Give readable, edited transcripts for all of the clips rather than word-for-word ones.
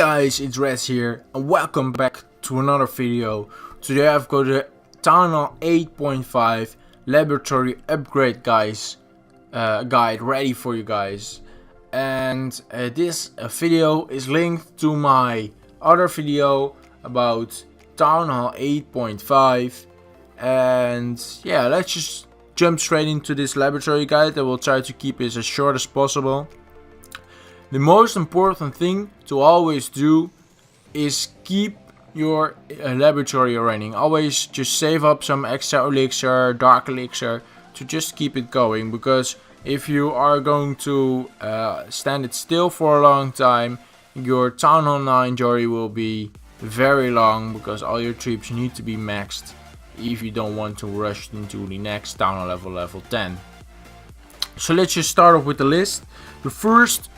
Guys, it's Rez here and welcome back to another video. Today I've got a Town Hall 8.5 laboratory upgrade guide ready for you guys. And this video is linked to my other video about Town Hall 8.5. And yeah, let's just jump straight into this laboratory guide. I will try to keep it as short as possible. The most important thing to always do is keep your laboratory running. Always just save up some extra elixir, dark elixir, to just keep it going. Because if you are going to stand it still for a long time, your Town Hall 9 journey will be very long. Because all your troops need to be maxed if you don't want to rush into the next Town Hall level 10. So let's just start off with the list. The first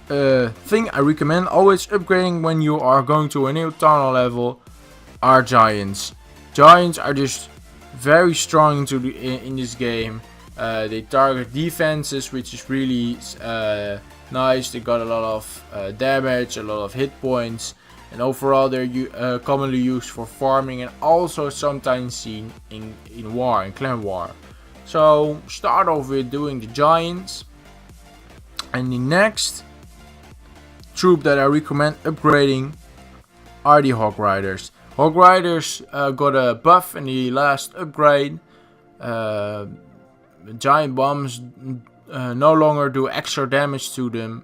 thing I recommend always upgrading when you are going to a new Town Hall level are giants. Giants are just very strong in this game. They target defenses, which is really nice. They got a lot of damage, a lot of hit points, and overall they're commonly used for farming and also sometimes seen in clan war. So start off with doing the giants, and the next troop that I recommend upgrading are the Hog Riders. Hog Riders got a buff in the last upgrade. Giant bombs no longer do extra damage to them,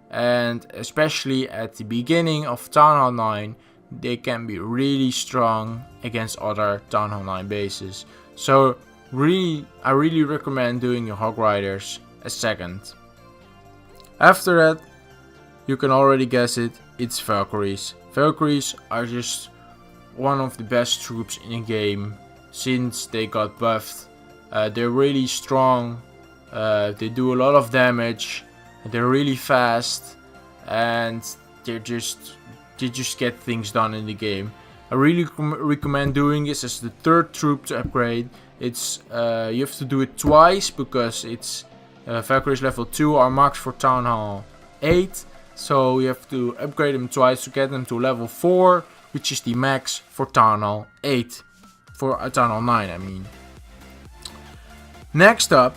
and especially at the beginning of Town Hall 9 they can be really strong against other Town Hall 9 bases. So I really recommend doing your Hog Riders as second. After that, you can already guess it, it's Valkyries. Valkyries are just one of the best troops in the game since they got buffed. They're really strong, they do a lot of damage, they're really fast, and they just get things done in the game. I really recommend doing this as the third troop to upgrade. It's you have to do it twice because it's Valkyries level 2 are max for Town Hall 8. So you have to upgrade them twice to get them to level 4, which is the max for Town Hall 8. For Town Hall 9, I mean. Next up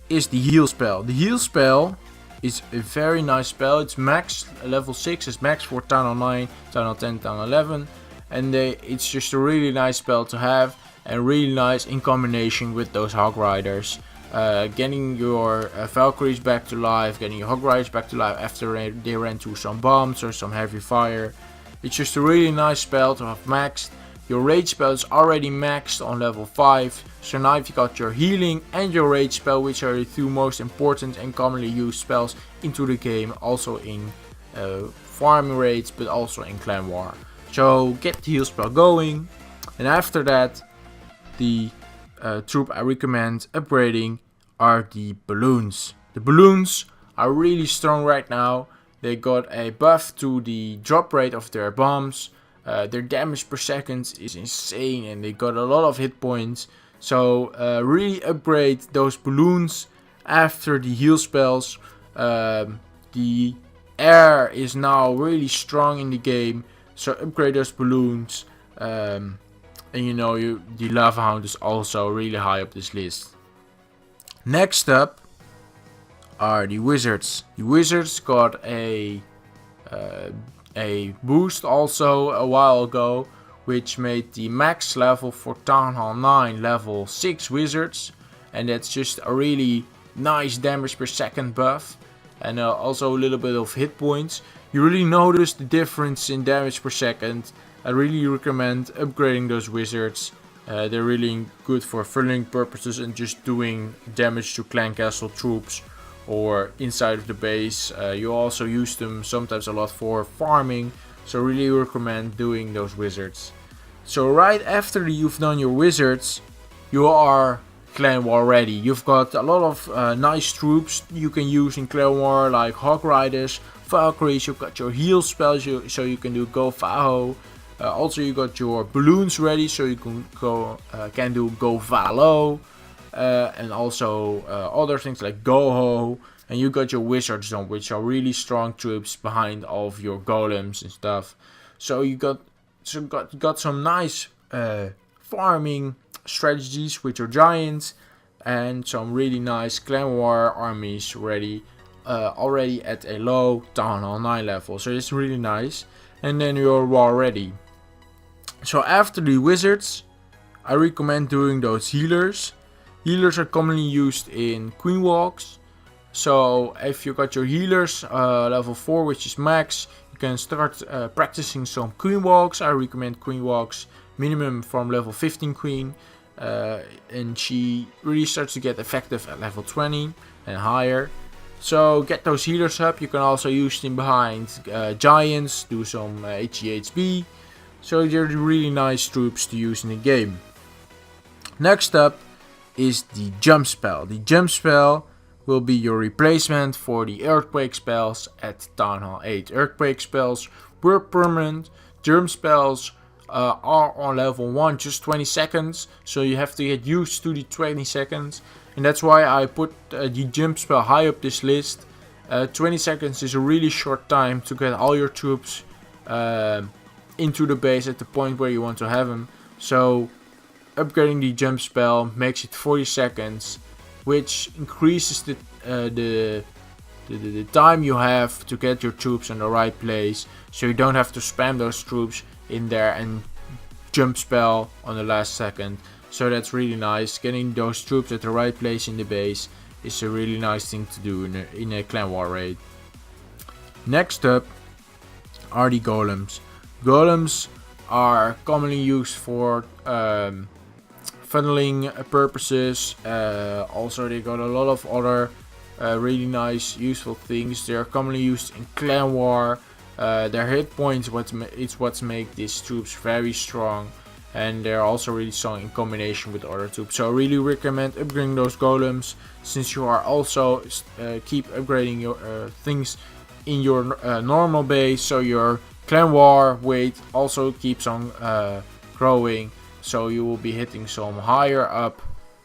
is the heal spell. The heal spell is a very nice spell. It's max level 6, it's max for Town Hall 9, Town Hall 10, Town Hall 11. And it's just a really nice spell to have, and really nice in combination with those Hog Riders. Getting your Valkyries back to life, getting your Hog Riders back to life after they ran through some bombs or some heavy fire. It's just a really nice spell to have maxed. Your rage spell is already maxed on level 5. So now if you got your healing and your rage spell, which are the two most important and commonly used spells into the game, also in farming raids but also in clan war. So get the heal spell going, and after that the troop I recommend upgrading are the balloons. The balloons are really strong right now. They got a buff to the drop rate of their bombs. Their damage per second is insane, and they got a lot of hit points. So really upgrade those balloons after the heal spells. The air is now really strong in the game, so upgrade those balloons. And you know, the Lava Hound is also really high up this list. Next up are the Wizards. The Wizards got a boost also a while ago, which made the max level for Town Hall 9 level 6 Wizards. And that's just a really nice damage per second buff. And also a little bit of hit points. You really notice the difference in damage per second. I really recommend upgrading those Wizards. They're really good for filling purposes and just doing damage to clan castle troops or inside of the base. You also use them sometimes a lot for farming, so really recommend doing those Wizards. So right after you've done your Wizards, you are clan war ready. You've got a lot of nice troops you can use in clan war, like Hog Riders, Valkyries. You've got your heal spells, so you can do Go Faho. Also you got your balloons ready, so you can do Go Valo, and also other things like Go Ho and you got your wizards on, which are really strong troops behind all of your golems and stuff. So you got some nice farming strategies with your giants, and some really nice clan war armies ready, already at a low Town Hall 9 level. So it's really nice. And then you're war ready. So after the wizards, I recommend doing those healers. Healers are commonly used in queen walks. So if you got your healers level 4, which is max, you can start practicing some queen walks. I recommend queen walks minimum from level 15 queen. And she really starts to get effective at level 20 and higher. So get those healers up. You can also use them behind giants, do some HEHB. So they're really nice troops to use in the game. Next up is the jump spell. The jump spell will be your replacement for the earthquake spells at Town Hall 8. Earthquake spells were permanent. Jump spells are on level 1 just 20 seconds, so you have to get used to the 20 seconds, and that's why I put the jump spell high up this list. 20 seconds is a really short time to get all your troops into the base at the point where you want to have them, so upgrading the jump spell makes it 40 seconds, which increases the time you have to get your troops in the right place, so you don't have to spam those troops in there and jump spell on the last second. So that's really nice. Getting those troops at the right place in the base is a really nice thing to do in a clan war raid. Next up are the golems. Golems are commonly used for funneling purposes. Also they got a lot of other really nice useful things. They are commonly used in clan war. Their hit points it's what make these troops very strong, and they're also really strong in combination with other troops. So I really recommend upgrading those golems, since you are also keep upgrading your things in your normal base, so your clan war weight also keeps on growing, so you will be hitting some higher up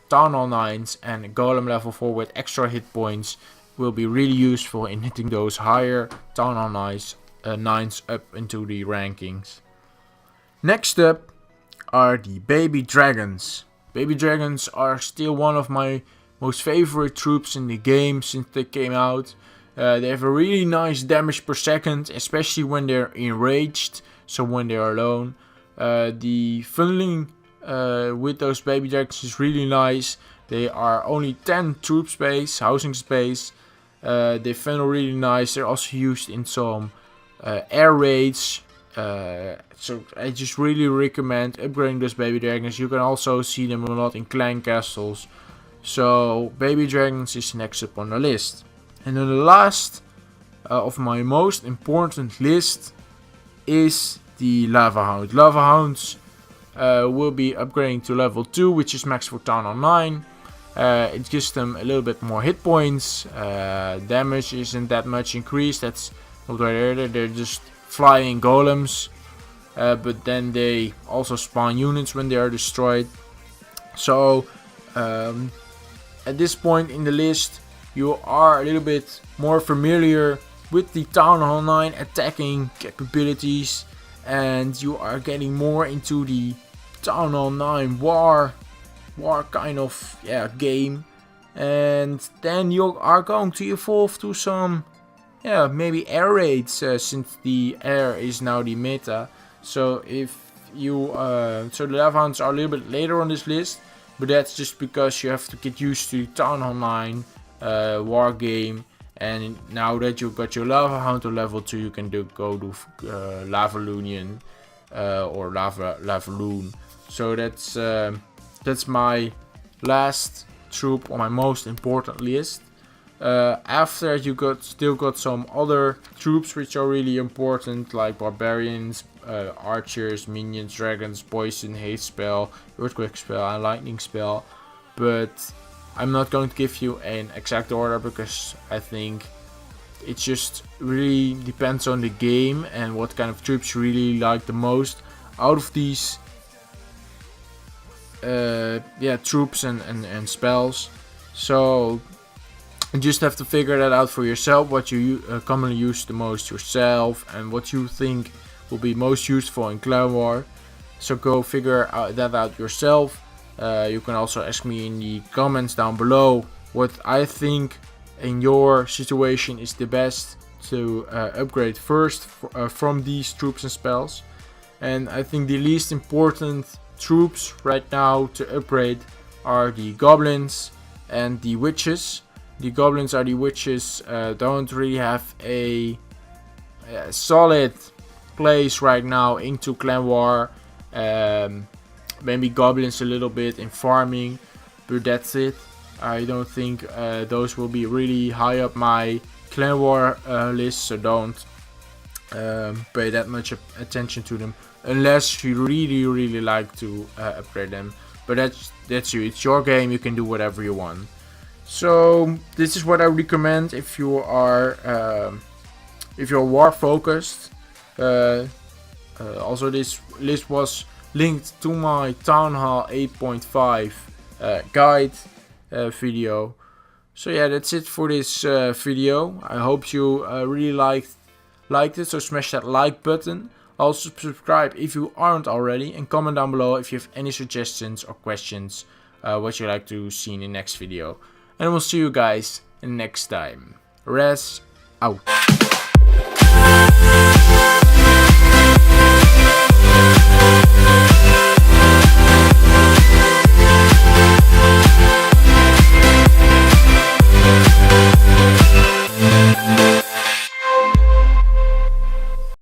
Town Hall 9s, and golem level 4 with extra hit points will be really useful in hitting those higher Town Hall 9s up into the rankings. Next up are the baby dragons. Baby dragons are still one of my most favorite troops in the game since they came out. They have a really nice damage per second, especially when they're enraged, so when they're alone. The funneling with those baby dragons is really nice. They are only 10 troop space, housing space. They funnel really nice. They're also used in some air raids, so I just really recommend upgrading those baby dragons. You can also see them a lot in clan castles, so baby dragons is next up on the list. And then the last of my most important list is the lava hound. Lava hounds will be upgrading to level 2, which is max for Town Hall 9. It gives them a little bit more hit points. Damage isn't that much increased. That's not right. They're just flying golems, but then they also spawn units when they are destroyed. So at this point in the list, you are a little bit more familiar with the Town Hall 9 attacking capabilities, and you are getting more into the Town Hall 9 war kind of game, and then you are going to evolve to some maybe air raids, since the air is now the meta. So if you so the lava hounds are a little bit later on this list, but that's just because you have to get used to the Town Hall 9 war game, and now that you got your lava hound to level 2, you can go do lava loonian or lava loon. So that's my last troop on my most important list. After you still got some other troops which are really important, like barbarians, archers, minions, dragons, poison, haste spell, earthquake spell, and lightning spell. But I'm not going to give you an exact order, because I think it just really depends on the game and what kind of troops you really like the most out of these troops and spells. So You just have to figure that out for yourself, what you commonly use the most yourself and what you think will be most useful in Clan War. So go figure that out yourself. You can also ask me in the comments down below what I think in your situation is the best to upgrade first from these troops and spells. And I think the least important troops right now to upgrade are the goblins and the witches. The goblins are the witches don't really have a solid place right now into Clan War. Maybe goblins a little bit in farming, but that's it. I don't think those will be really high up my Clan War list, so don't pay that much attention to them unless you really like to upgrade them. But that's you. It's your game. You can do whatever you want. So this is what I recommend if you are war focused. Also, this list was linked to my Town Hall 8.5 guide video. So yeah, that's it for this video. I hope you really liked it. So smash that like button. Also subscribe if you aren't already, and comment down below if you have any suggestions or questions what you'd like to see in the next video. And we'll see you guys next time. Res out.